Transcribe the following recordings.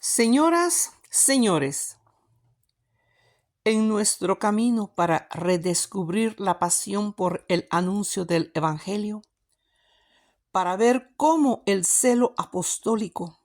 Señoras, señores, en nuestro camino para redescubrir la pasión por el anuncio del Evangelio, para ver cómo el celo apostólico,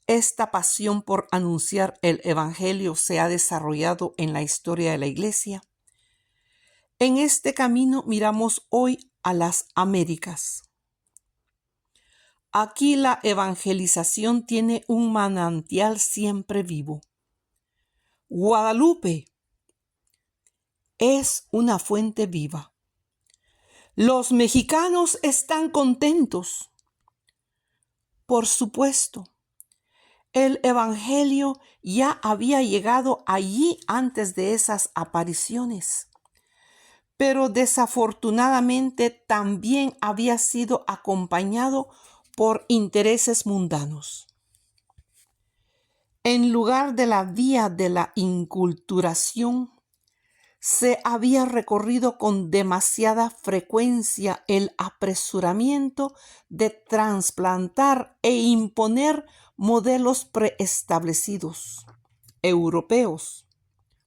esta pasión por anunciar el Evangelio se ha desarrollado en la historia de la Iglesia, en este camino miramos hoy a las Américas. Aquí la evangelización tiene un manantial siempre vivo. Guadalupe es una fuente viva. Los mexicanos están contentos. Por supuesto, el Evangelio ya había llegado allí antes de esas apariciones, pero desafortunadamente también había sido acompañado por intereses mundanos. En lugar de la vía de la inculturación, se había recorrido con demasiada frecuencia el apresuramiento de trasplantar e imponer modelos preestablecidos, europeos,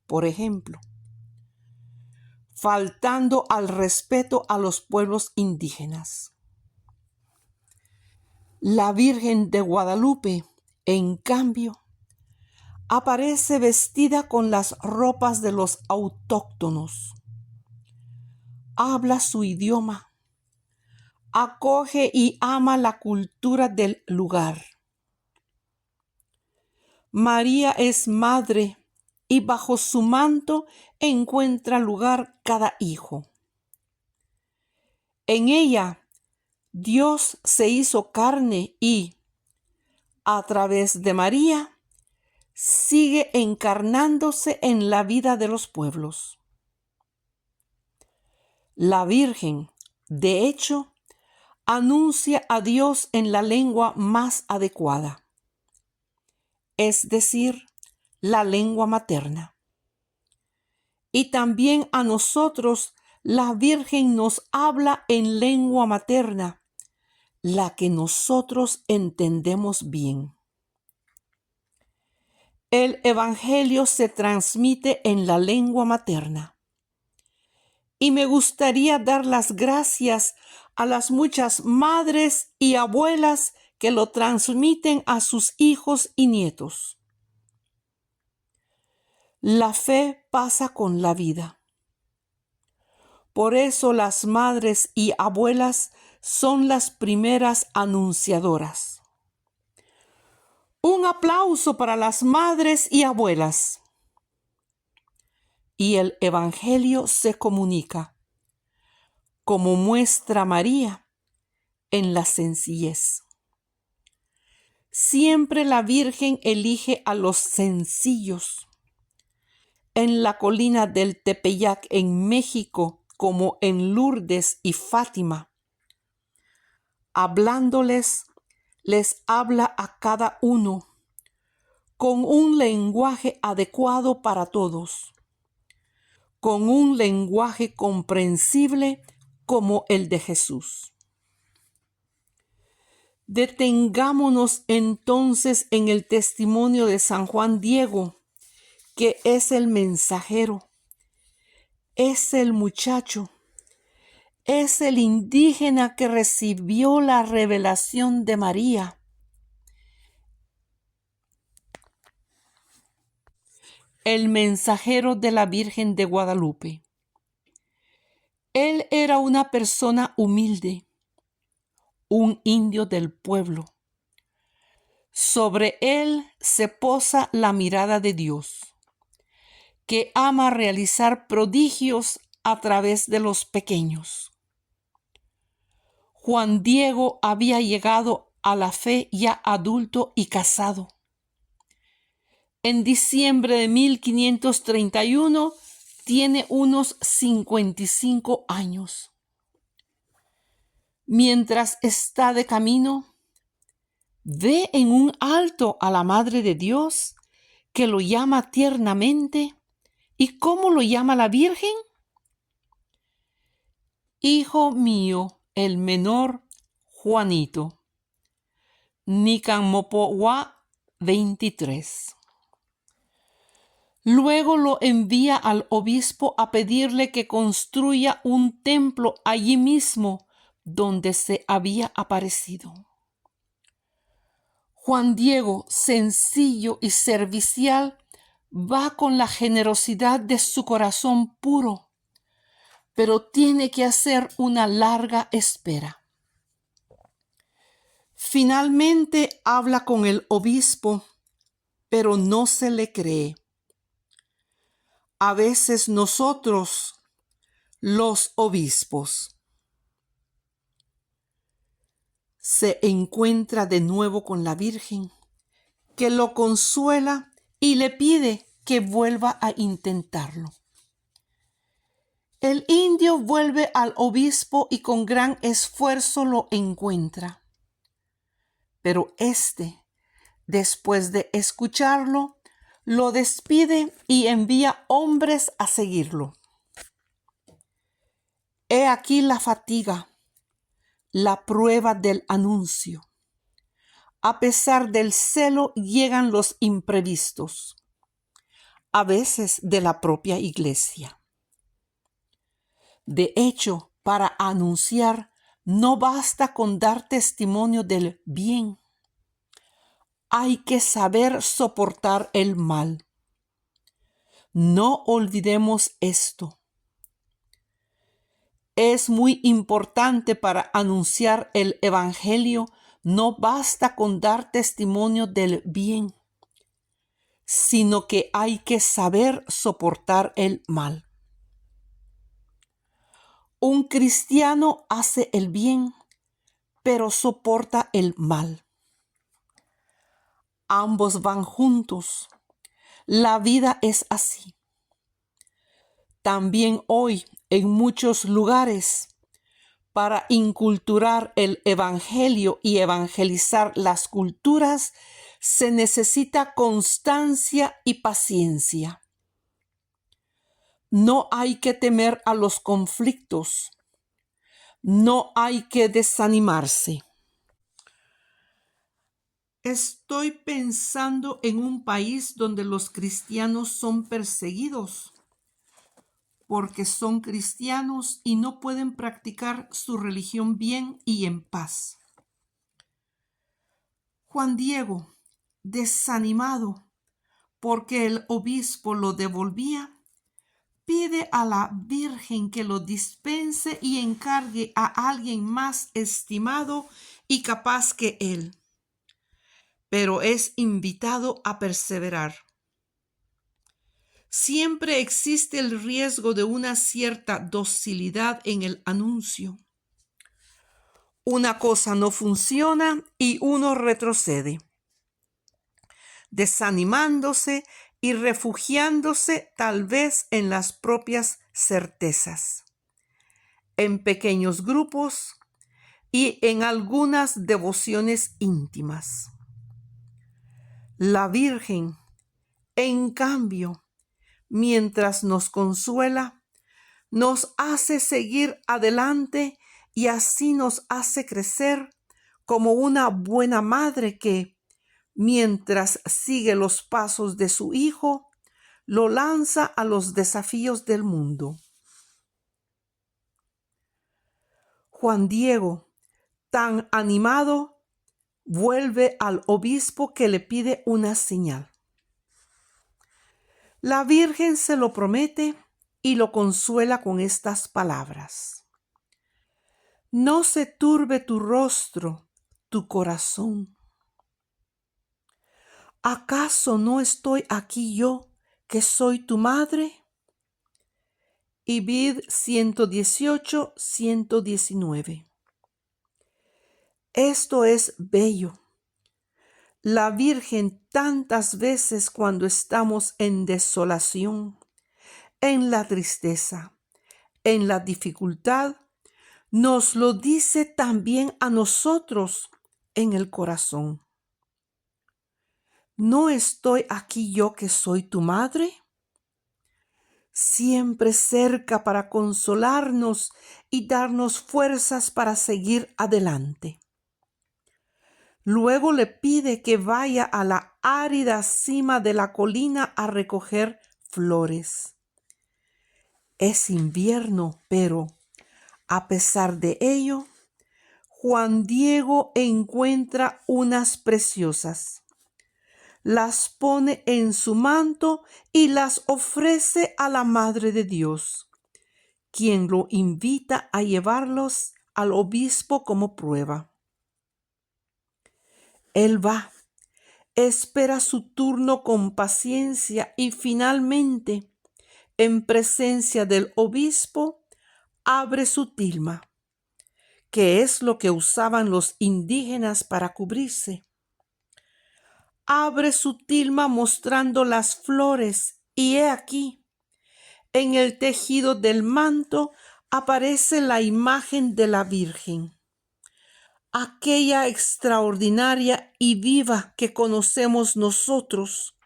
por ejemplo, faltando al respeto a los pueblos indígenas. La Virgen de Guadalupe, en cambio, aparece vestida con las ropas de los autóctonos. Habla su idioma, acoge y ama la cultura del lugar. María es madre y bajo su manto encuentra lugar cada hijo. En ella, Dios se hizo carne y, a través de María, sigue encarnándose en la vida de los pueblos. La Virgen, de hecho, anuncia a Dios en la lengua más adecuada, es decir, la lengua materna. Y también a nosotros la Virgen nos habla en lengua materna, la que nosotros entendemos bien. El Evangelio se transmite en la lengua materna. Y me gustaría dar las gracias a las muchas madres y abuelas que lo transmiten a sus hijos y nietos. La fe pasa con la vida. Por eso las madres y abuelas son las primeras anunciadoras. Un aplauso para las madres y abuelas. Y el Evangelio se comunica, como muestra María, en la sencillez. Siempre la Virgen elige a los sencillos. En la colina del Tepeyac en México, como en Lourdes y Fátima, hablándoles, les habla a cada uno con un lenguaje adecuado para todos, con un lenguaje comprensible como el de Jesús. Detengámonos entonces en el testimonio de San Juan Diego, que es el mensajero, es el muchacho, es el indígena que recibió la revelación de María. El mensajero de la Virgen de Guadalupe. Él era una persona humilde, un indio del pueblo. Sobre él se posa la mirada de Dios, que ama realizar prodigios a través de los pequeños. Juan Diego había llegado a la fe ya adulto y casado. En diciembre de 1531 tiene unos 55 años. Mientras está de camino, ve en un alto a la Madre de Dios, que lo llama tiernamente. ¿Y cómo lo llama la Virgen? Hijo mío, el menor Juanito. Nican mopo wa 23. Luego lo envía al obispo a pedirle que construya un templo allí mismo donde se había aparecido. Juan Diego, sencillo y servicial, va con la generosidad de su corazón puro, pero tiene que hacer una larga espera. Finalmente habla con el obispo, pero no se le cree. A veces nosotros, los obispos, se encuentra de nuevo con la Virgen, que lo consuela y le pide que vuelva a intentarlo. El indio vuelve al obispo y con gran esfuerzo lo encuentra. Pero éste, después de escucharlo, lo despide y envía hombres a seguirlo. He aquí la fatiga, la prueba del anuncio. A pesar del celo llegan los imprevistos, a veces de la propia iglesia. De hecho, para anunciar no basta con dar testimonio del bien. Hay que saber soportar el mal. No olvidemos esto. Es muy importante para anunciar el Evangelio. No basta con dar testimonio del bien, sino que hay que saber soportar el mal. Un cristiano hace el bien, pero soporta el mal. Ambos van juntos. La vida es así. También hoy, en muchos lugares, para inculturar el Evangelio y evangelizar las culturas, se necesita constancia y paciencia. No hay que temer a los conflictos. No hay que desanimarse. Estoy pensando en un país donde los cristianos son perseguidos porque son cristianos y no pueden practicar su religión bien y en paz. Juan Diego, desanimado porque el obispo lo devolvía, pide a la Virgen que lo dispense y encargue a alguien más estimado y capaz que él, pero es invitado a perseverar. Siempre existe el riesgo de una cierta docilidad en el anuncio. Una cosa no funciona y uno retrocede, desanimándose y refugiándose tal vez en las propias certezas, en pequeños grupos y en algunas devociones íntimas. La Virgen, en cambio, mientras nos consuela, nos hace seguir adelante y así nos hace crecer como una buena madre que, mientras sigue los pasos de su hijo, lo lanza a los desafíos del mundo. Juan Diego, tan animado, vuelve al obispo que le pide una señal. La Virgen se lo promete y lo consuela con estas palabras: no se turbe tu rostro, tu corazón. ¿Acaso no estoy aquí yo, que soy tu madre? Ibid 118, 119. Esto es bello. La Virgen tantas veces cuando estamos en desolación, en la tristeza, en la dificultad, nos lo dice también a nosotros en el corazón. ¿No estoy aquí yo que soy tu madre? Siempre cerca para consolarnos y darnos fuerzas para seguir adelante. Luego le pide que vaya a la árida cima de la colina a recoger flores. Es invierno, pero a pesar de ello, Juan Diego encuentra unas preciosas. Las pone en su manto y las ofrece a la Madre de Dios, quien lo invita a llevarlos al obispo como prueba. Él va, espera su turno con paciencia y finalmente, en presencia del obispo, abre su tilma, que es lo que usaban los indígenas para cubrirse. Abre su tilma mostrando las flores y he aquí, en el tejido del manto aparece la imagen de la Virgen, aquella extraordinaria y viva que conocemos nosotros,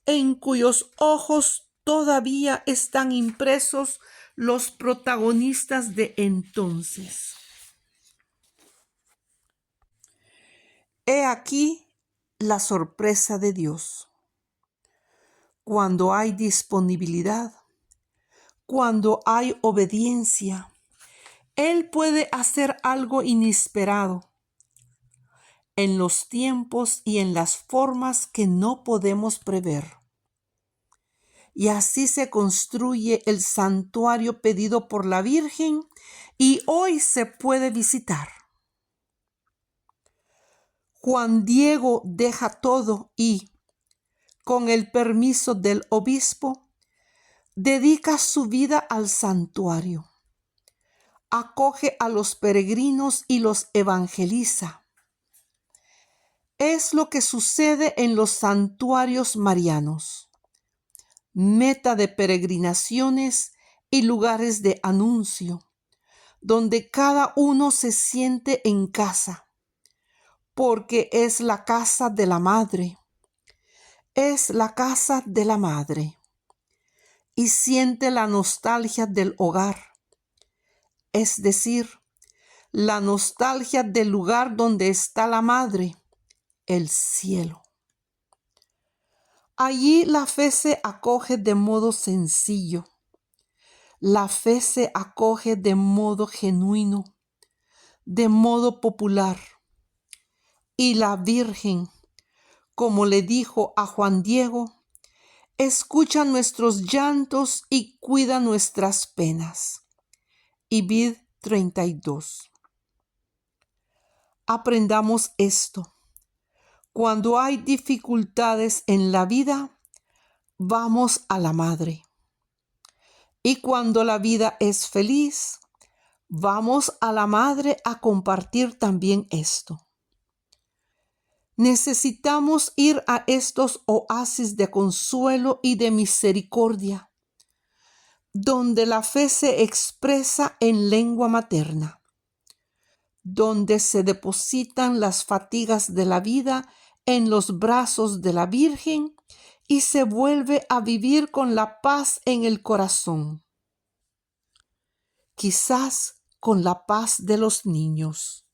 en cuyos ojos todavía están impresos los protagonistas de entonces. He aquí la sorpresa de Dios. Cuando hay disponibilidad, cuando hay obediencia, Él puede hacer algo inesperado en los tiempos y en las formas que no podemos prever. Y así se construye el santuario pedido por la Virgen y hoy se puede visitar. Juan Diego deja todo y, con el permiso del obispo, dedica su vida al santuario. Acoge a los peregrinos y los evangeliza. Es lo que sucede en los santuarios marianos, meta de peregrinaciones y lugares de anuncio, donde cada uno se siente en casa, porque es la casa de la Madre. Es la casa de la Madre y siente la nostalgia del hogar, es decir, la nostalgia del lugar donde está la Madre, el cielo. Allí la fe se acoge de modo sencillo, la fe se acoge de modo genuino, de modo popular, y la Virgen, como le dijo a Juan Diego, escucha nuestros llantos y cuida nuestras penas. Ibid 32. Aprendamos esto. Cuando hay dificultades en la vida, vamos a la Madre. Y cuando la vida es feliz, vamos a la Madre a compartir también esto. Necesitamos ir a estos oasis de consuelo y de misericordia, donde la fe se expresa en lengua materna, donde se depositan las fatigas de la vida en los brazos de la Virgen y se vuelve a vivir con la paz en el corazón, quizás con la paz de los niños.